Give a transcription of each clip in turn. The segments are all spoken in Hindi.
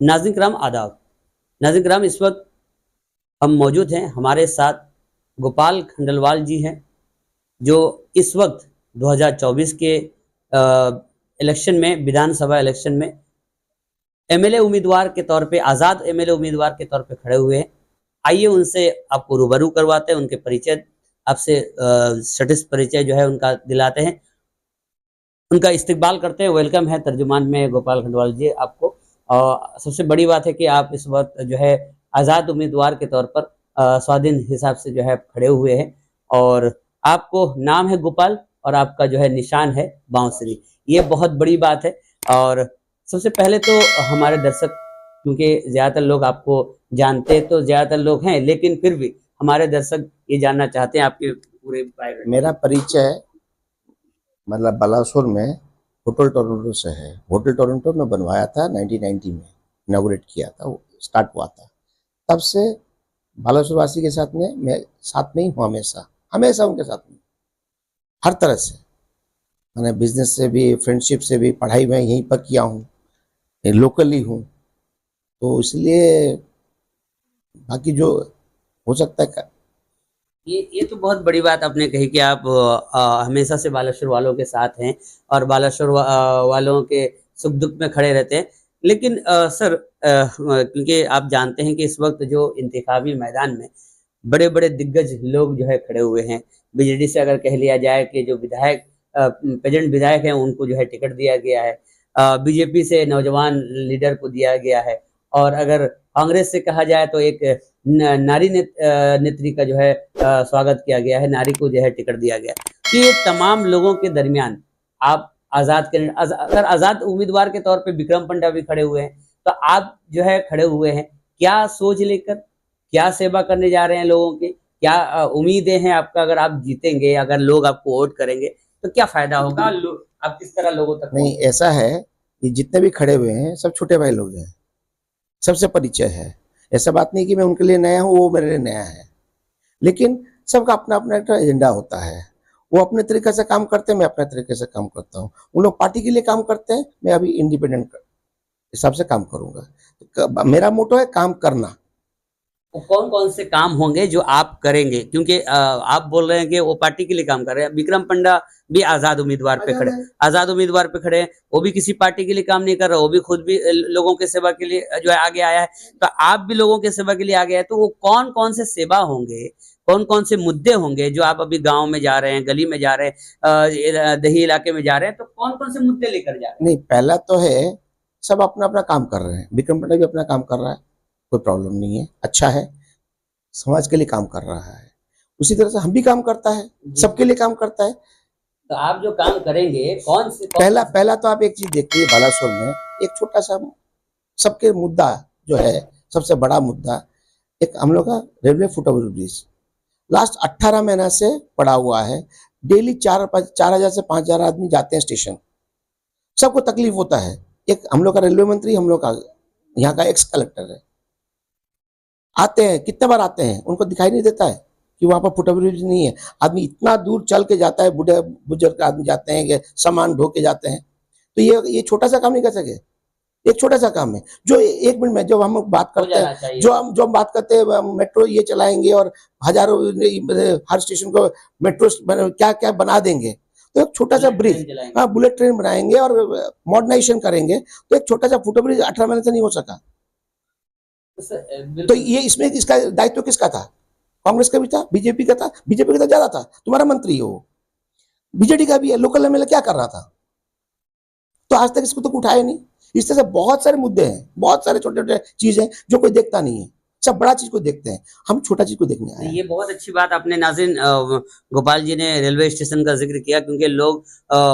नाज़रीन किराम आदाब। नाज़रीन किराम, इस वक्त हम मौजूद हैं, हमारे साथ गोपाल खंडेलवाल जी हैं, जो इस वक्त 2024 के इलेक्शन में, विधानसभा इलेक्शन में एमएलए उम्मीदवार के तौर पे, आज़ाद एमएलए उम्मीदवार के तौर पे खड़े हुए हैं। आइए उनसे आपको रूबरू करवाते हैं, उनके परिचय आपसे सटिस परिचय जो है उनका दिलाते हैं, उनका इस्तकबाल करते हैं। वेलकम है तर्जुमान में गोपाल खंडेलवाल जी आपको। और सबसे बड़ी बात है कि आप इस वक्त जो है आज़ाद उम्मीदवार के तौर पर स्वाधीन हिसाब से जो है खड़े हुए हैं, और आपको नाम है गोपाल और आपका जो है निशान है बांसुरी। ये बहुत बड़ी बात है। और सबसे पहले तो हमारे दर्शक, क्योंकि ज़्यादातर लोग आपको जानते तो ज़्यादातर लोग हैं, लेकिन फिर भी हमारे दर्शक ये जानना चाहते हैं आपके पूरे बायोडाटा। मेरा परिचय मतलब बालासोर में होटल टोरंटो से है। होटल टोरंटो में बनवाया था 1990 में, इनॉग्रेट किया था, वो स्टार्ट हुआ था। तब से बालासोर वासी के साथ में मैं साथ में ही हूँ, हमेशा हमेशा उनके साथ में, हर तरह से। मैंने बिजनेस से भी, फ्रेंडशिप से भी, पढ़ाई में यहीं पर किया हूँ, लोकली हूँ, तो इसलिए बाकी जो हो सकता है। ये तो बहुत बड़ी बात आपने कही कि आप हमेशा से बालासुर वालों के साथ हैं और बालासुर वालों के सुख दुख में खड़े रहते हैं। लेकिन सर, क्योंकि आप जानते हैं कि इस वक्त जो इंतखाबी मैदान में बड़े बड़े दिग्गज लोग जो है खड़े हुए हैं। बीजेडी से अगर कह लिया जाए कि जो विधायक, प्रेजेंट विधायक हैं, उनको जो है टिकट दिया गया है। बीजेपी से नौजवान लीडर को दिया गया है। और अगर कांग्रेस से कहा जाए तो एक नारी नेत्री का जो है स्वागत किया गया है, नारी को जो है टिकट दिया गया है। तो ये तमाम लोगों के दरमियान आप अगर आजाद उम्मीदवार के तौर पे विक्रम पंडा भी खड़े हुए हैं, तो आप जो है खड़े हुए हैं क्या सोच लेकर, क्या सेवा करने जा रहे हैं लोगों की, क्या उम्मीदें हैं आपका? अगर आप जीतेंगे, अगर लोग आपको वोट करेंगे तो क्या फायदा होगा? आप किस तरह लोगों तक? नहीं, ऐसा है कि जितने भी खड़े हुए हैं सब छोटे भाई लोग हैं, सबसे परिचय है। ऐसा बात नहीं कि मैं उनके लिए नया हूँ, वो मेरे लिए नया है, लेकिन सबका अपना अपना एक एजेंडा होता है। वो अपने तरीके से काम करते हैं, मैं अपने तरीके से काम करता हूँ। उन लोग पार्टी के लिए काम करते हैं, मैं अभी इंडिपेंडेंट हिसाब से काम करूंगा। मेरा मोटो है काम करना। कौन कौन से काम होंगे जो आप करेंगे? क्योंकि आप बोल रहे हैं कि वो पार्टी के लिए काम कर रहे हैं। विक्रम पंडा भी आजाद उम्मीदवार पे खड़े, आजाद उम्मीदवार पे खड़े हैं। वो भी किसी पार्टी के लिए काम नहीं कर रहा, वो भी खुद भी लोगों के सेवा के लिए जो है आगे आया है। तो आप भी लोगों के सेवा के लिए आगे आए, तो वो कौन कौन से सेवा होंगे, कौन कौन से मुद्दे होंगे जो आप अभी गाँव में जा रहे हैं, गली में जा रहे हैं, दही इलाके में जा रहे हैं, तो कौन कौन से मुद्दे लेकर जा रहे हैं? नहीं, पहला तो है सब अपना अपना काम कर रहे हैं। विक्रम पंडा भी अपना काम कर रहा है, कोई प्रॉब्लम नहीं है, अच्छा है, समाज के लिए काम कर रहा है। उसी तरह से हम भी काम करता है, सबके लिए काम करता है। तो आप जो काम करेंगे कौन से? पहला तो आप एक चीज देखिए, बालासोर में एक छोटा सा सबके मुद्दा जो है, सबसे बड़ा मुद्दा, एक हम लोग का रेलवे फुटओवर ब्रिज लास्ट 18 महीना से पड़ा हुआ है। डेली 4,000 से 5,000 आदमी जाते हैं स्टेशन, सबको तकलीफ होता है। एक हम लोग का रेलवे मंत्री, हम लोग का यहाँ का एक्स कलेक्टर है, आते हैं, कितने बार आते हैं, उनको दिखाई नहीं देता है कि वहां पर फुटओवर ब्रिज नहीं है। आदमी इतना दूर चल के जाता है, बूढ़े बुजुर्ग आदमी जाते हैं, सामान ढो के जाते हैं। तो ये छोटा सा काम नहीं कर सके, एक छोटा सा काम है जो 1 मिनट में, जब हम बात करते हैं, जो हम बात करते हैं मेट्रो ये चलाएंगे और हजारों हर स्टेशन को मेट्रो क्या क्या बना देंगे, तो एक छोटा सा ब्रिज, हाँ, बुलेट ट्रेन बनाएंगे और मॉडर्नाइजेशन करेंगे, तो एक छोटा सा फुटओवर ब्रिज 18 महीने से नहीं हो सका। तो ये इसमें इसका दायित्व किसका था? कांग्रेस का भी था, बीजेपी का था। बीजेपी का तो ज्यादा था, तुम्हारा मंत्री हो। बीजेडी का भी है, लोकल एमएलए क्या कर रहा था? तो आज तक इसको तो उठाया नहीं। इस तरह से बहुत सारे मुद्दे हैं, बहुत सारे छोटे छोटे चीज हैं जो कोई देखता नहीं है, सब बड़ा चीज को देखते हैं, हम छोटा चीज को देखने आए हैं। ये बहुत अच्छी बात आपने नाज़रीन गोपाल जी ने रेलवे स्टेशन का जिक्र किया, क्योंकि लोग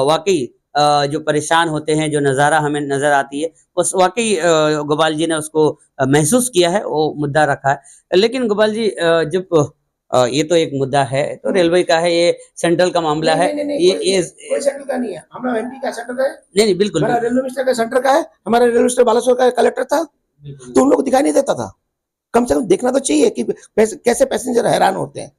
वाकई जो परेशान होते हैं, जो नज़ारा हमें नजर आती है, उस वाकई गोपाल जी ने उसको महसूस किया है, वो मुद्दा रखा है। लेकिन गोपाल जी, जब ये तो एक मुद्दा है, तो रेलवे का है, ये सेंट्रल का मामला है। ये कोई सेंटर का नहीं है, हमारा एमपी का सेंटर है। नहीं, बिल्कुल हमारा रेलवे मिनिस्टर का सेंटर का है, हमारा रेलवे मिनिस्टर बालासोर का कलेक्टर था, तो उन लोग को दिखाई नहीं देता था। कम से कम देखना तो चाहिए कि कैसे पैसेंजर हैरान होते हैं।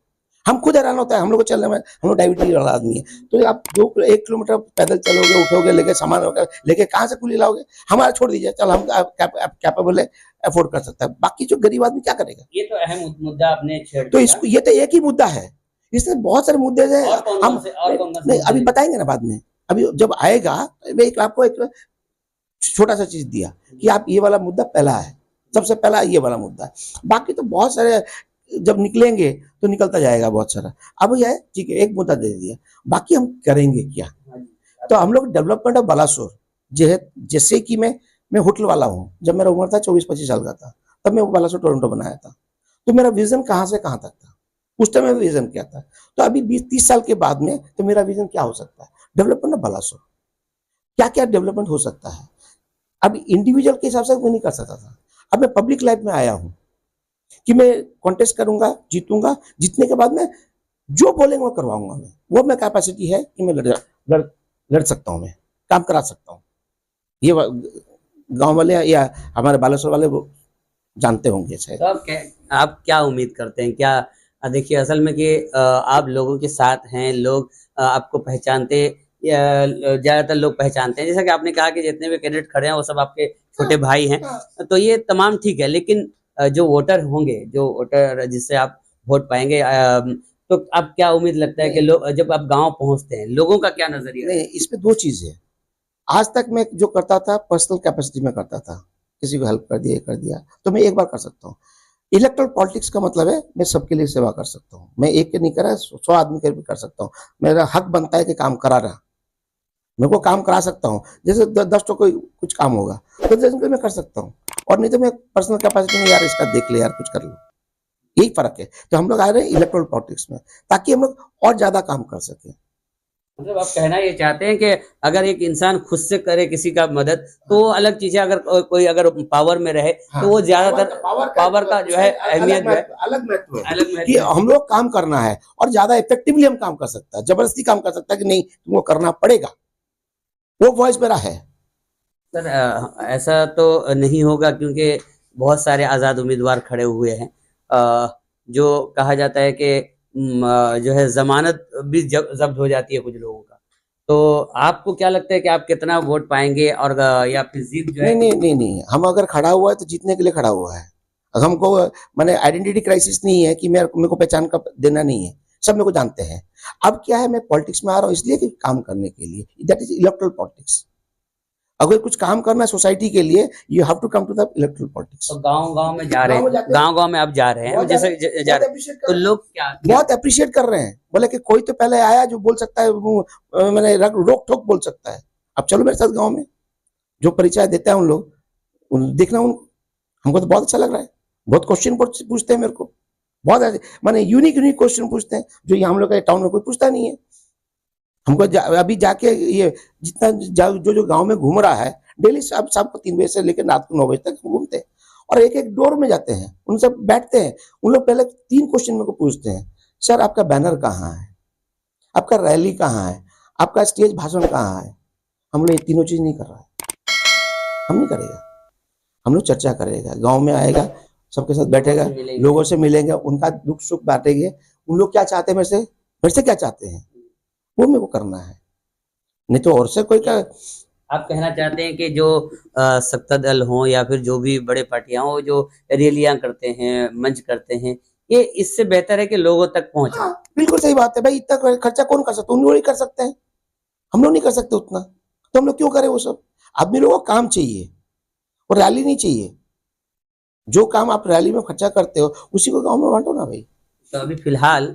हम खुद हैरान होता है, हम लोग को चलने में, हम लोग डायबिटीज वाला आदमी है, तो आप 1 किलोमीटर पैदल चलोगे, उठोगे, लेके सामान लेके कहाँ से कुली लाओगे? हमारा छोड़ दीजिए, चल हम कैपेबल है, अफोर्ड कर सकता है, बाकी जो गरीब आदमी क्या करेगा? ये तो अहम मुद्दा आपने छेड़ तो दिया। इसको, ये तो एक ही मुद्दा है, इसमें बहुत सारे मुद्दे हैं। और कौन हम कौन से और कौन कौन से नहीं अभी मुद्दे? बताएंगे ना बाद में, अभी जब आएगा मैं आपको एक छोटा सा चीज दिया कि आप ये वाला मुद्दा पहला है, सबसे पहला ये वाला मुद्दा है, बाकी तो बहुत सारे जब निकलेंगे तो निकलता जाएगा बहुत सारा। अब यह है ठीक है, एक मुद्दा दे दिया, बाकी हम करेंगे क्या? तो हम लोग डेवलपमेंट ऑफ बालासोर, जैसे कि मैं होटल वाला हूँ, जब मेरा उम्र था 24-25 साल का था, तब मैं बालासोर टोरंटो बनाया था, तो मेरा विजन कहाँ से कहाँ तक था, उस टाइम मेरा विजन क्या था। तो अभी 20-30 साल के बाद में तो मेरा विजन क्या हो सकता है, डेवलपमेंट ऑफ बालासोर, क्या क्या डेवलपमेंट हो सकता है। अब इंडिविजुअल के हिसाब से मैं नहीं कर सकता था, अब मैं पब्लिक लाइफ में आया हूँ कि मैं कॉन्टेस्ट करूंगा, जीतूंगा, जीतने के बाद में जो बोलेंगे वो करवाऊंगा, मैं कैपेसिटी है कि मैं लड़ सकता हूँ, मैं काम करा सकता हूँ। ये गांव वाले या हमारे बालेश्वर वाले वो जानते होंगे शायद। तो आप क्या उम्मीद करते हैं? क्या देखिए असल में कि आप लोगों के साथ हैं, लोग आपको पहचानते, ज़्यादातर लोग पहचानते हैं, जैसा कि आपने कहा कि जितने भी कैंडिडेट खड़े हैं वो सब आपके छोटे भाई हैं, तो ये तमाम ठीक है, लेकिन जो वोटर होंगे, जो वोटर जिससे आप वोट पाएंगे, तो आप क्या उम्मीद लगता है कि लोग जब आप गांव पहुंचते हैं, लोगों का क्या नजरिया है? नहीं, इसमें दो चीज है। आज तक मैं जो करता था पर्सनल कैपेसिटी में करता था, किसी को हेल्प कर दिया, तो मैं एक बार कर सकता हूँ। इलेक्ट्रल पॉलिटिक्स का मतलब है मैं सबके लिए सेवा कर सकता हूँ, मैं एक के नहीं करा 100 आदमी के भी कर सकता हूँ, मेरा हक बनता है कि काम करा रहा, मेरे को काम करा सकता हूँ। जैसे 10 तो कोई कुछ काम होगा तो 10 को मैं कर सकता हूँ, और नहीं तो मैं पर्सनल कैपेसिटी में यार इसका देख ले यार कुछ कर लो, यही फर्क है। तो हम लोग आ रहे हैं इलेक्ट्रल पॉलिटिक्स में ताकि हम लोग और ज्यादा काम कर सकें। मतलब आप कहना ये चाहते हैं कि अगर एक इंसान खुद से करे किसी का मदद तो वो अलग चीज है, अगर कोई अगर पावर में रहे तो वो ज्यादातर पावर का जो है अहमियत जो है अलग महत्व है अलग कि महत्व है। हम लोग काम करना है और ज्यादा इफेक्टिवली हम काम कर सकता है, जबरदस्ती काम कर सकता है कि नहीं तुमको करना पड़ेगा, वो वॉइस मेरा है। सर ऐसा तो नहीं होगा क्योंकि बहुत सारे आज़ाद उम्मीदवार खड़े हुए हैं, जो कहा जाता है कि जो है जमानत भी जब्त हो जाती है कुछ लोगों का, तो आपको क्या लगता है कि आप कितना वोट पाएंगे और या फिर जीत जो है? नहीं, हम अगर खड़ा हुआ है तो जीतने के लिए खड़ा हुआ है। हमको मैंने आइडेंटिटी क्राइसिस नहीं है कि मेरे को पहचान का देना नहीं है, सब मेरे को जानते हैं। अब क्या है, मैं पॉलिटिक्स में आ रहा हूँ इसलिए कि काम करने के लिए, दैट इज इलेक्ट्रल पॉलिटिक्स। अगर कुछ काम करना है सोसाइटी के लिए, you have to come to the electoral politics. तो गांव-गांव में जा रहे हैं, गांव-गांव में आप जा रहे हैं, जैसे जा रहे हैं, तो लोग क्या बहुत अप्रिशिएट कर रहे हैं, बोले कि कोई तो पहले आया जो बोल सकता है, मैंने रोक ठोक बोल सकता है। अब चलो मेरे साथ गाँव में, जो परिचय देते हैं उन लोग, देखना उनको, हमको तो बहुत अच्छा लग रहा है। बहुत क्वेश्चन पूछते हैं मेरे को, बहुत माने यूनिक क्वेश्चन पूछते हैं जो हम लोग के टाउन में कोई पूछता नहीं है। हमको अभी जाके ये जितना जो गांव में घूम रहा है, डेली शाम को 3 बजे से लेकर रात को 9 बजे तक हम घूमते हैं और एक एक डोर में जाते हैं, उनसे बैठते हैं। उन लोग पहले 3 क्वेश्चन मेरे को पूछते हैं, सर आपका बैनर कहाँ है, आपका रैली कहाँ है, आपका स्टेज भाषण कहाँ है। हम लोग ये तीनों चीज नहीं कर रहा है, हम नहीं करेगा, हम लोग चर्चा करेगा, गांव में आएगा, सबके साथ बैठेगा, लोगों से मिलेंगे, उनका दुख सुख बांटेंगे, उन लोग क्या चाहते हैं मेरे से क्या चाहते हैं वो मेरे को करना है, नहीं तो और से कोई का। आप कहना चाहते हैं कि जो सत्ता दल हो या फिर जो भी बड़े पार्टियां हो जो रैलियां करते हैं, मंच करते हैं, ये इससे बेहतर है कि लोगों तक पहुंचे। हाँ, बिल्कुल सही बात है भाई, इतना खर्चा कौन कर सकता है, उन लोग ही कर सकते हैं, हम लोग नहीं कर सकते उतना, तो हम लोग क्यों करें वो सब। आदमी लोगों को काम चाहिए और रैली नहीं चाहिए। जो काम आप रैली में खर्चा करते हो उसी को गांव में बांटो ना भाई। तो अभी फिलहाल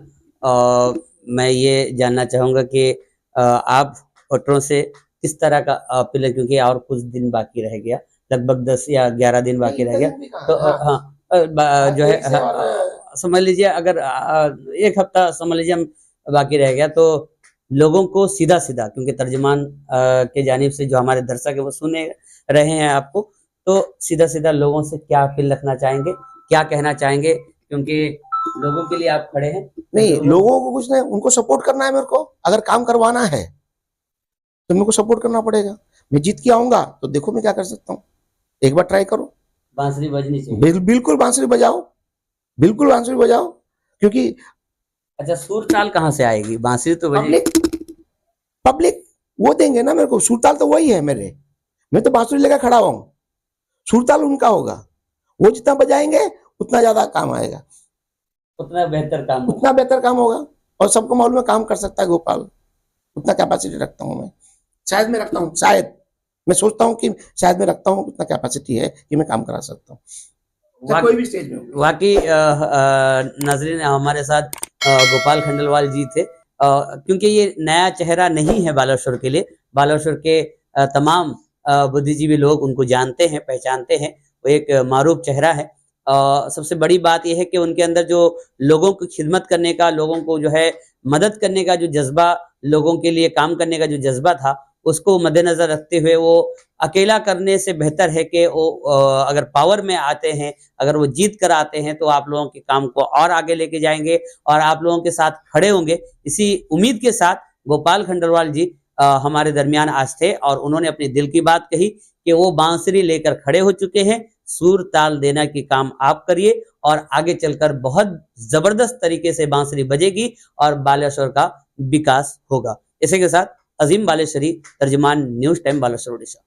मैं ये जानना चाहूंगा कि आप वोटरों से किस तरह का अपील है, क्योंकि और कुछ दिन बाकी रह गया, लगभग 10 या 11 दिन बाकी रह गया, तो हाँ जो है समझ लीजिए अगर 1 हफ्ता समझ लीजिए हम बाकी रह गया, तो लोगों को सीधा सीधा, क्योंकि तर्जुमान के जानिब से जो हमारे दर्शक है वो सुने रहे हैं आपको, तो सीधा सीधा लोगों से क्या अपील रखना चाहेंगे, क्या कहना चाहेंगे, क्योंकि लोगों के लिए आप खड़े हैं। नहीं, लोगों को कुछ नहीं, उनको सपोर्ट करना है मेरे को, अगर काम करवाना है तो मेरे को सपोर्ट करना पड़ेगा। मैं जीत के आऊंगा तो देखो मैं क्या कर सकता हूँ, एक बार ट्राई करो। बांसुरी बजनी चाहिए। बिल्कुल बांसुरी बजाओ, बिल्कुल बांसुरी बजाओ, क्योंकि अच्छा, सुर ताल कहाँ से आएगी? बांसुरी तो बजे। पब्लिक पब्लिक वो देंगे ना मेरे को। सुरताल तो वही है मेरे, मैं तो बांसुरी लेकर खड़ा हूँ, सुरताल उनका होगा। वो जितना बजाएंगे उतना ज्यादा काम आएगा, उतना बेहतर काम होगा। उतना बेहतर काम होगा। और सबको मालूम है काम कर सकता है गोपाल, उतना कैपेसिटी रखता हूँ मैं। शायद मैं रखता हूँ, शायद मैं सोचता हूँ कि शायद मैं रखता हूँ, उतना कैपेसिटी है कि मैं काम करा सकता हूँ कोई भी स्टेज में। वाकई नाजरीन, हमारे साथ गोपाल खंडेलवाल जी थे। क्योंकि ये नया चेहरा नहीं है बालासुर के लिए, बालासुर के तमाम बुद्धिजीवी लोग उनको जानते हैं, पहचानते हैं। वो एक मारूफ चेहरा है। सबसे बड़ी बात यह है कि उनके अंदर जो लोगों की खिदमत करने का, लोगों को जो है मदद करने का जो जज्बा, लोगों के लिए काम करने का जो जज्बा था, उसको मद्देनजर रखते हुए वो अकेला करने से बेहतर है कि वो अगर पावर में आते हैं, अगर वो जीत कर आते हैं, तो आप लोगों के काम को और आगे लेके जाएंगे और आप लोगों के साथ खड़े होंगे। इसी उम्मीद के साथ गोपाल खंडेलवाल जी हमारे दरमियान आज थे और उन्होंने अपने दिल की बात कही कि वो बांसुरी लेकर खड़े हो चुके हैं। सुर ताल देना की काम आप करिए और आगे चलकर बहुत जबरदस्त तरीके से बांसुरी बजेगी और बालेश्वर का विकास होगा। इसी के साथ अजीम बालेश्वरी, तर्जुमान न्यूज टाइम बालेश्वर, उड़ीसा।